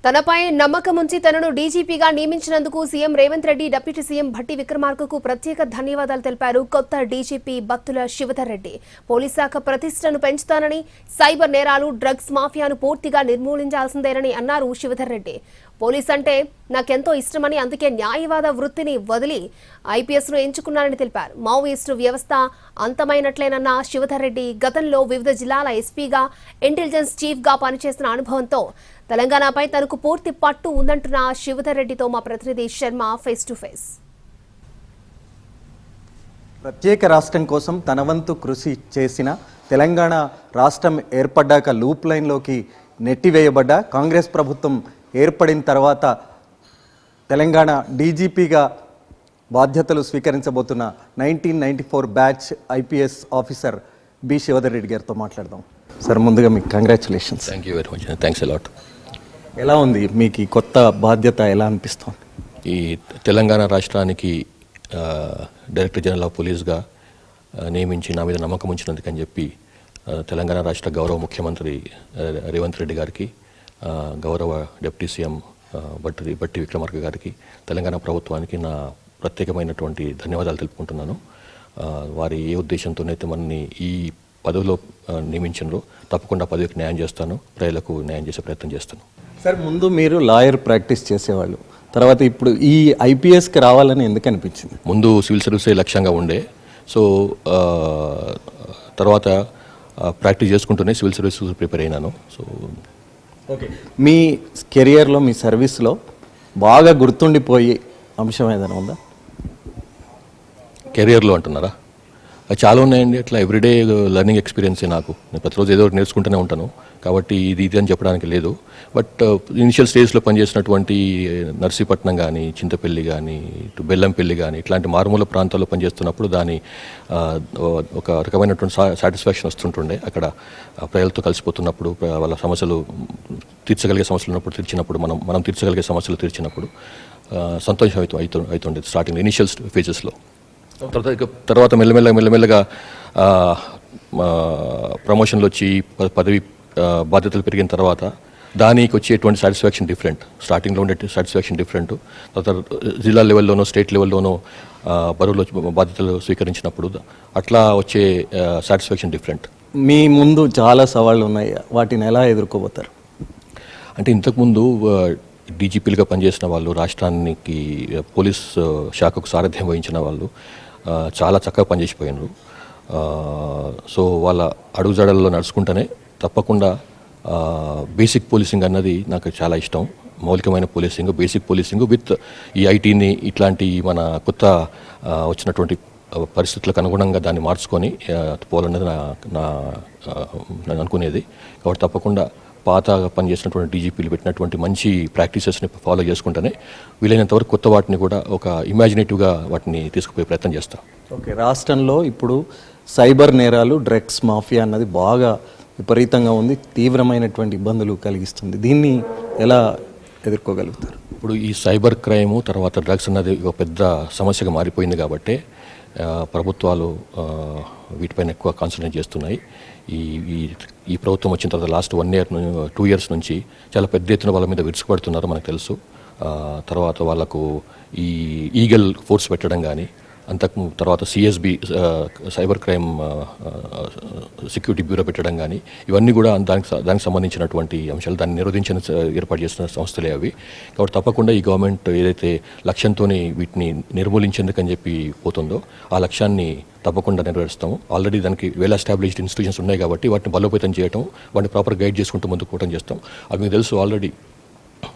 తనపై నమ్మకం ఉంచి తనను డీజీపీగా నియమించినందుకు CM Revanth Reddy deputy CM Bhatti విక్రమార్కకు ప్రత్యేక ధన్యవాదాలు తెలిపారు కొత్త డీజీపీ బత్తుల శివధర్ రెడ్డి. పోలీస్ శాఖ ప్రతిష్టను పెంచుతానని, సైబర్ నేరాలు, డ్రగ్స్ మాఫియాను పూర్తిగా నిర్మూలించాల్సిందేనని అన్నారు శివధర్ రెడ్డి. పోలీస్ అంటే నాకెంతో ఇష్టమని, అందుకే న్యాయవాద వృత్తిని వదిలి ఐపీఎస్ను ఎంచుకున్నారని తెలిపారు. మావోయిస్టు వ్యవస్థ అంతమైనట్లేనన్న శివధర్ రెడ్డి గతంలో వివిధ జిల్లాల ఎస్పీగా, ఇంటెలిజెన్స్ చీఫ్గా పనిచేసిన అనుభవంతో తెలంగాణపై తనకు పూర్తి పట్టు ఉందంటున్న శివధర్ రెడ్డితో మా ప్రతినిధి శర్మ ఫేస్ టు ఫేస్. ప్రత్యేక రాష్ట్రం కోసం తన వంతు కృషి చేసిన, తెలంగాణ రాష్ట్రం ఏర్పడ్డాక లూప్ లైన్లోకి నెట్టివేయబడ్డ కాంగ్రెస్ ప్రభుత్వం ఏర్పడిన తర్వాత తెలంగాణ డీజీపీగా బాధ్యతలు స్వీకరించబోతున్న 1994 batch IPS officer B Shivadhar Reddy గారితో మాట్లాడదాం. సార్, ముందుగా మీకు congratulations. Thank you very much. Thanks a lot. ఎలా ఉంది మీకు ఈ కొత్త బాధ్యత, ఎలా అనిపిస్తుంది? ఈ తెలంగాణ రాష్ట్రానికి డైరెక్టర్ జనరల్ ఆఫ్ పోలీస్గా నియమించి నా మీద నమ్మకం ఉంచినందుకని చెప్పి తెలంగాణ రాష్ట్ర గౌరవ ముఖ్యమంత్రి రేవంత్ రెడ్డి గారికి, గౌరవ డిప్యూటీ సీఎం భట్టి విక్రమార్క గారికి, తెలంగాణ ప్రభుత్వానికి నా ప్రత్యేకమైనటువంటి ధన్యవాదాలు తెలుపుకుంటున్నాను. వారి ఏ ఉద్దేశంతోనైతే మనని ఈ పదవిలో నియమించినరో తప్పకుండా పదవికి న్యాయం చేస్తాను, ప్రజలకు న్యాయం చేసే ప్రయత్నం చేస్తాను. సార్, ముందు మీరు లాయర్ ప్రాక్టీస్ చేసేవాళ్ళు, తర్వాత ఇప్పుడు ఈ ఐపీఎస్కి రావాలని ఎందుకు అనిపించింది? ముందు సివిల్ సర్వీసే లక్ష్యంగా ఉండే. సో తర్వాత ప్రాక్టీస్ చేసుకుంటూనే సివిల్ సర్వీస్ ప్రిపేర్ అయినాను. సో ఓకే, మీ కెరియర్లో, మీ సర్వీస్లో బాగా గుర్తుండిపోయే అంశం ఏదైనా ఉందా? కెరియర్లో అంటున్నారా? చాలా ఉన్నాయండి. అట్లా ఎవ్రీడే లెర్నింగ్ ఎక్స్పీరియన్సే నాకు. నేను ప్రతిరోజు ఏదో ఒకటి నేర్చుకుంటూనే ఉంటాను. కాబట్టి ఇది అని చెప్పడానికి లేదు. బట్ ఇనిషియల్ స్టేజ్లో పనిచేసినటువంటి నర్సీపట్నం కానీ, చింతపల్లి కానీ, ఇటు బెల్లంపల్లి కానీ, ఇట్లాంటి మారుమూల ప్రాంతాల్లో పనిచేస్తున్నప్పుడు దాని ఒక రకమైనటువంటి సాటిస్ఫాక్షన్ వస్తుంటుండే. అక్కడ ప్రజలతో కలిసిపోతున్నప్పుడు, వాళ్ళ సమస్యలు తీర్చగలిగే సమస్యలు ఉన్నప్పుడు తీర్చినప్పుడు, మనం తీర్చగలిగే సమస్యలు తీర్చినప్పుడు సంతోషం అవుతుండేది స్టార్టింగ్ ఇనిషియల్ ఫేజెస్లో. తర్వాత మెల్లమెల్లగా ప్రమోషన్లు వచ్చి పదవి బాధ్యతలు పెరిగిన తర్వాత దానికి వచ్చేటువంటి సాటిస్ఫాక్షన్ డిఫరెంట్. స్టార్టింగ్లో ఉండే సాటిస్ఫాక్షన్ డిఫరెంట్. తర్వాత జిల్లా లెవెల్లోనో, స్టేట్ లెవెల్లోనో బరువులో బాధ్యతలు స్వీకరించినప్పుడు అట్లా వచ్చే సాటిస్ఫాక్షన్ డిఫరెంట్. మీ ముందు చాలా సవాళ్ళు ఉన్నాయి, వాటిని ఎలా ఎదుర్కోబోతారు? అంటే ఇంతకుముందు డీజీపీలుగా పనిచేసిన వాళ్ళు, రాష్ట్రానికి పోలీస్ శాఖకు సారథ్యం వహించిన వాళ్ళు చాలా చక్కగా పనిచేసిపోయినారు. సో వాళ్ళ అడుగుజాడల్లో నడుచుకుంటూనే తప్పకుండా బేసిక్ పోలీసింగ్ అన్నది నాకు చాలా ఇష్టం. మౌలికమైన పోలీసింగ్, బేసిక్ పోలీసింగ్ విత్ ఈ ఐటీని, ఇట్లాంటి మన కొత్త వచ్చినటువంటి పరిస్థితులకు అనుగుణంగా దాన్ని మార్చుకొని పోవాలన్నది నేను అనుకునేది. కాబట్టి తప్పకుండా పాత పనిచేసినటువంటి డీజీపీలు పెట్టినటువంటి మంచి ప్రాక్టీసెస్ని ఫాలో చేసుకుంటూనే వీలైనంత వరకు కొత్త వాటిని కూడా ఒక ఇమాజినేటివ్గా వాటిని తీసుకుపోయే ప్రయత్నం చేస్తాం. ఓకే, రాష్ట్రంలో ఇప్పుడు సైబర్ నేరాలు, డ్రగ్స్ మాఫియా అన్నది బాగా విపరీతంగా ఉంది, తీవ్రమైనటువంటి ఇబ్బందులు కలిగిస్తుంది. దీన్ని ఎలా ఎదుర్కోగలుగుతారు? ఇప్పుడు ఈ సైబర్ క్రైము, తర్వాత డ్రగ్స్ అన్నది ఒక పెద్ద సమస్యగా మారిపోయింది కాబట్టి ప్రభుత్వాలు వీటిపైన ఎక్కువ కాన్సన్ట్రేట్ చేస్తున్నాయి. ఈ ప్రభుత్వం వచ్చిన తర్వాత లాస్ట్ 1 year 2 years నుంచి చాలా పెద్ద ఎత్తున వాళ్ళ మీద విరుచుకుపడుతున్నారు, మనకు తెలుసు. తర్వాత వాళ్ళకు ఈ ఈగల్ ఫోర్స్ పెట్టడం కానీ, తర్వాత CSB cyber crime security bureau పెట్టడం కానీ, ఇవన్నీ కూడా దానికి సంబంధించినటువంటి అంశాలు. దాన్ని నిరోధించిన ఏర్పాటు చేసిన సంస్థలే అవి. కాబట్టి తప్పకుండా ఈ గవర్నమెంట్ ఏదైతే లక్ష్యంతో వీటిని నిర్మూలించేందుకని చెప్పి పోతుందో ఆ లక్ష్యాన్ని తప్పకుండా నెరవేరుస్తాము. ఆల్రెడీ దానికి వెల్ ఎస్టాబ్లిష్డ్ ఇన్స్టిట్యూషన్స్ ఉన్నాయి కాబట్టి వాటిని బలోపేతం చేయడం, వాటిని ప్రాపర్ గైడ్ చేసుకుంటూ ముందుకు పోవడం చేస్తాం. అది మీకు తెలుసు, ఆల్రెడీ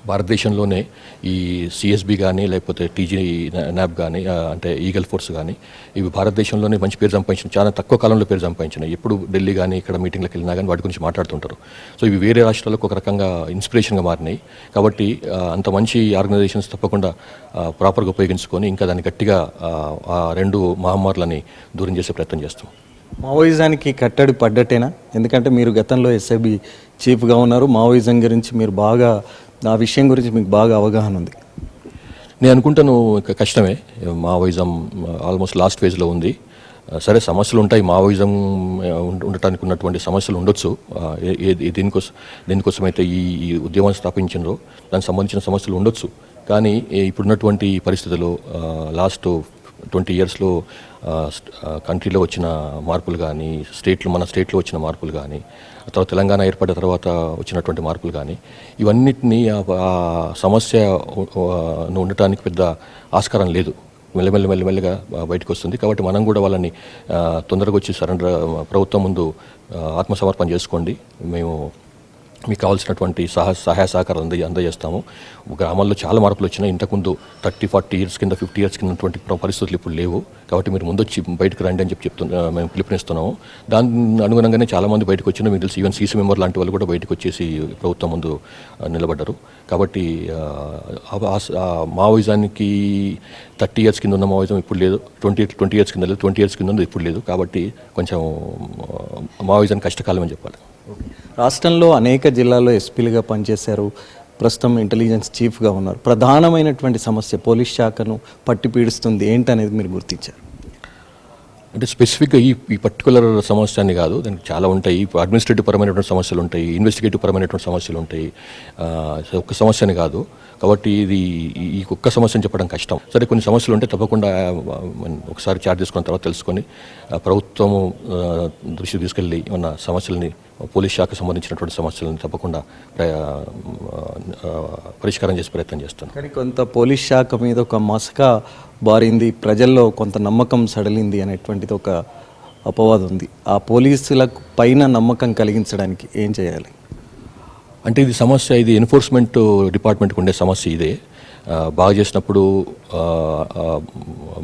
భారతదేశంలోనే ఈ సిఎస్బి కానీ, లేకపోతే టీజీ న్యాబ్ కానీ, అంటే ఈగల్ ఫోర్స్ కానీ, ఇవి భారతదేశంలోనే మంచి పేరు సంపాదించిన, చాలా తక్కువ కాలంలో పేరు సంపాదించినాయి. ఎప్పుడు ఢిల్లీ కానీ ఇక్కడ మీటింగ్లకు వెళ్ళినా కానీ వాటి గురించి మాట్లాడుతుంటారు. సో ఇవి వేరే రాష్ట్రాలకు ఒక రకంగా ఇన్స్పిరేషన్గా మారినాయి. కాబట్టి అంత మంచి ఆర్గనైజేషన్స్ తప్పకుండా ప్రాపర్గా ఉపయోగించుకొని ఇంకా దాన్ని గట్టిగా ఆ 2 మహమ్మారులని దూరం చేసే ప్రయత్నం చేస్తాం. మావోయిజానికి కట్టడి పడ్డట్టేనా? ఎందుకంటే మీరు గతంలో ఎస్ఐబి చీఫ్గా ఉన్నారు, మావోయిజం గురించి మీరు బాగా, ఆ విషయం గురించి మీకు బాగా అవగాహన ఉంది. నేను అనుకుంటాను కష్టమే. మావోయిజం ఆల్మోస్ట్ లాస్ట్ ఫేజ్లో ఉంది. సరే సమస్యలు ఉంటాయి, మావోయిజం ఉండటానికి ఉన్నటువంటి సమస్యలు ఉండొచ్చు. దేనికోసమైతే ఈ ఉద్యమాన్ని స్థాపించారో దానికి సంబంధించిన సమస్యలు ఉండొచ్చు. కానీ ఇప్పుడున్నటువంటి పరిస్థితుల్లో లాస్ట్ 20 ఇయర్స్లో కంట్రీలో వచ్చిన మార్పులు కానీ, మన స్టేట్లో వచ్చిన మార్పులు కానీ, తర్వాత తెలంగాణ ఏర్పడిన తర్వాత వచ్చినటువంటి మార్పులు కానీ, ఇవన్నిటినీ ఆ సమస్య ఉండటానికి పెద్ద ఆస్కారం లేదు. మెల్లమెల్లగా బయటకు వస్తుంది. కాబట్టి మనం కూడా వాళ్ళని తొందరగా వచ్చి ప్రభుత్వం ముందు ఆత్మసమర్పణ చేసుకోండి, మేము మీకు కావాల్సినటువంటి సహాయ సహకారం అందజేస్తాము. గ్రామాల్లో చాలా మార్పులు వచ్చినాయి. ఇంతకుముందు 30-40 ఇయర్స్ కింద 50 ఇయర్స్ కింద ఉన్నటువంటి పరిస్థితులు ఇప్పుడు లేవు. కాబట్టి మీరు ముందొచ్చి బయటకు రండి అని మేము పిలుపునిస్తున్నాము. దాని అనుగుణంగానే చాలామంది బయటకు వచ్చినా మీకు తెలిసి ఈవెన్ సీసీ మెంబర్ లాంటి వాళ్ళు కూడా బయటకు వచ్చేసి ప్రభుత్వం ముందు నిలబడ్డారు. కాబట్టి మావోయిజానికి 30 ఇయర్స్ కింద ఉన్న మావోయిజం ఇప్పుడు లేదు, 20 ఇయర్స్ కింద లేదు, 20 ఇయర్స్ కింద ఉంది ఇప్పుడు లేదు. కాబట్టి కొంచెం మావోయిజం కష్టకాలం అని చెప్పాలి. రాష్ట్రంలో అనేక జిల్లాల్లో ఎస్పీలుగా పనిచేశారు, ప్రస్తుతం ఇంటెలిజెన్స్ చీఫ్గా ఉన్నారు. ప్రధానమైనటువంటి సమస్య పోలీస్ శాఖను పట్టి పీడిస్తుంది ఏంటనేది మీరు గుర్తించారు? అంటే స్పెసిఫిక్గా ఈ పర్టికులర్ సమస్య అని కాదు, దానికి చాలా ఉంటాయి. అడ్మినిస్ట్రేటివ్ పరమైనటువంటి సమస్యలు ఉంటాయి, ఇన్వెస్టిగేటివ్ పరమైనటువంటి సమస్యలు ఉంటాయి. ఒక్క సమస్య అని కాదు. కాబట్టి ఈ ఒక్క సమస్యను చెప్పడం కష్టం. సరే, కొన్ని సమస్యలు ఉంటే తప్పకుండా ఒకసారి చార్జ్ చేసుకున్న తర్వాత తెలుసుకొని ప్రభుత్వము దృష్టికి తీసుకెళ్ళి ఉన్న సమస్యలని, పోలీస్ శాఖకు సంబంధించినటువంటి సమస్యలను తప్పకుండా పరిష్కారం చేసే ప్రయత్నం చేస్తాను. కానీ కొంత పోలీస్ శాఖ మీద ఒక మసక బారింది, ప్రజల్లో కొంత నమ్మకం సడలింది అనేటువంటిది ఒక అపవాదం ఉంది. ఆ పోలీసులకు పైన నమ్మకం కలిగించడానికి ఏం చేయాలి? అంటే ఇది ఎన్ఫోర్స్మెంట్ డిపార్ట్మెంట్కి ఉండే సమస్య ఇదే. బాగా చేసినప్పుడు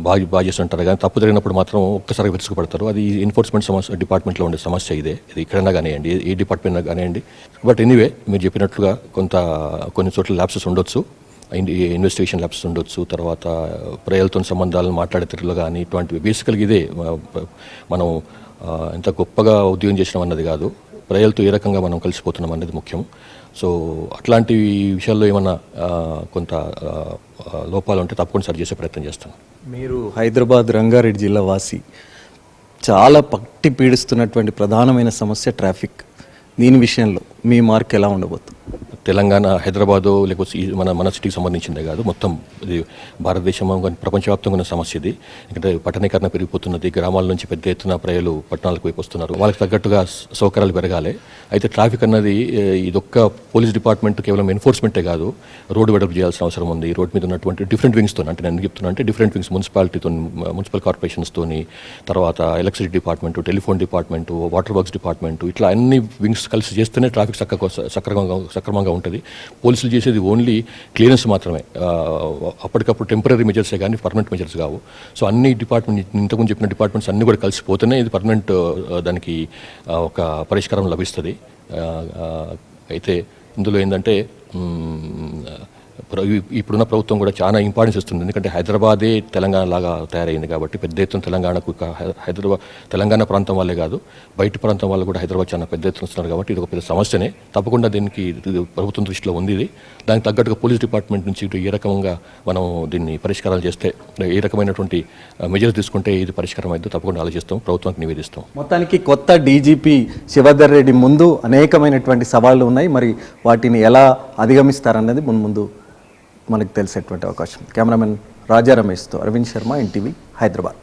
బాగా చేస్తుంటారు, కానీ తప్పు జరిగినప్పుడు మాత్రం ఒక్కసారి విరుచుకుపడతారు. అది ఎన్ఫోర్స్మెంట్ డిపార్ట్మెంట్లో ఉండే సమస్య ఇదే. ఇది ఎక్కడైనా కానివ్వండి, ఏ డిపార్ట్మెంట్ కానివ్వండి. బట్ ఎనీవే, మీరు చెప్పినట్లుగా కొన్ని చోట్ల ల్యాప్సెస్ ఉండొచ్చు, ఇన్వెస్టిగేషన్ ల్యాబ్స్ ఉండొచ్చు. తర్వాత ప్రజలతో సంబంధాలను మాట్లాడే తీరులో కానీ ఇటువంటివి బేసికల్గా ఇదే. మనం ఎంత గొప్పగా ఉద్యోగం చేసినాం అన్నది కాదు, ప్రజలతో ఏ రకంగా మనం కలిసిపోతున్నాం అనేది ముఖ్యం. సో అట్లాంటి విషయాల్లో ఏమన్నా కొంత లోపాలు ఉంటే తప్పకుండా సరి చేసే ప్రయత్నం చేస్తాను. మీరు హైదరాబాద్ రంగారెడ్డి జిల్లా వాసి, చాలా పట్టి పీడిస్తున్నటువంటి ప్రధానమైన సమస్య ట్రాఫిక్. దీని విషయంలో మీ మార్క్ ఎలా ఉండబోతుంది? తెలంగాణ, హైదరాబాదు లేకపోతే మన సిటీకి సంబంధించిందే కాదు, మొత్తం ఇది భారతదేశం ప్రపంచవ్యాప్తంగా ఉన్న సమస్య ఇది. ఎందుకంటే పట్టణీకరణ పెరిగిపోతున్నది, గ్రామాల నుంచి పెద్ద ఎత్తున ప్రజలు పట్టణాలకు వైపు వస్తున్నారు. వాళ్ళకి తగ్గట్టుగా సౌకర్యాలు పెరగాలి. అయితే ట్రాఫిక్ అన్నది ఇదొక్క పోలీస్ డిపార్ట్మెంట్ కేవలం ఎన్ఫోర్స్మెంటే కాదు, రోడ్డు వెడల్పు చేయాల్సిన అవసరం ఉంది. రోడ్డు మీద ఉన్నటువంటి డిఫరెంట్ వింగ్స్తో, అంటే నేను చెప్తున్నా అంటే డిఫరెంట్ వింగ్స్, మున్సిపల్ కార్పొరేషన్స్తోని, తర్వాత electricity department, telephone department, water works department, ఇట్లా అన్ని వింగ్స్ కలిసి చేస్తేనే ట్రాఫిక్ సక్రమంగా ఉంటుంది. పోలీసులు చేసేది ఓన్లీ క్లియరెన్స్ మాత్రమే, అప్పటికప్పుడు టెంపరీ మెజర్సే కానీ పర్మనెంట్ మెజర్స్ కావు. సో అన్ని డిపార్ట్మెంట్, ఇంతకుముందు చెప్పిన డిపార్ట్మెంట్స్ అన్నీ కూడా కలిసిపోతేనే ఇది పర్మనెంట్ దానికి ఒక పరిష్కారం లభిస్తుంది. అయితే ఇందులో ఏంటంటే ఇప్పుడున్న ప్రభుత్వం కూడా చాలా ఇంపార్టెన్స్ ఇస్తుంది. ఎందుకంటే హైదరాబాదే తెలంగాణ లాగా తయారైంది కాబట్టి పెద్ద ఎత్తున తెలంగాణకు తెలంగాణ ప్రాంతం వాళ్ళే కాదు, బయట ప్రాంతం వాళ్ళు కూడా హైదరాబాద్ చాలా పెద్ద ఎత్తున వస్తున్నారు. కాబట్టి ఇది ఒక పెద్ద సమస్యనే. తప్పకుండా దీనికి ప్రభుత్వం దృష్టిలో ఉంది. ఇది దానికి తగ్గట్టుగా పోలీస్ డిపార్ట్మెంట్ నుంచి ఏ రకంగా మనం దీన్ని పరిష్కారాలు చేస్తే, ఏ రకమైనటువంటి మెజర్స్ తీసుకుంటే ఇది పరిష్కారం అయితే తప్పకుండా ఆలోచిస్తాం, ప్రభుత్వానికి నివేదిస్తాం. మొత్తానికి కొత్త డీజీపీ శివధర్ రెడ్డి ముందు అనేకమైనటువంటి సవాళ్లు ఉన్నాయి. మరి వాటిని ఎలా అధిగమిస్తారన్నది ముందు మనకు తెలిసేటువంటి అవకాశం. కెమెరామెన్ రాజా రమేష్తో అరవింద్ శర్మ, ఎన్టీవీ, హైదరాబాద్.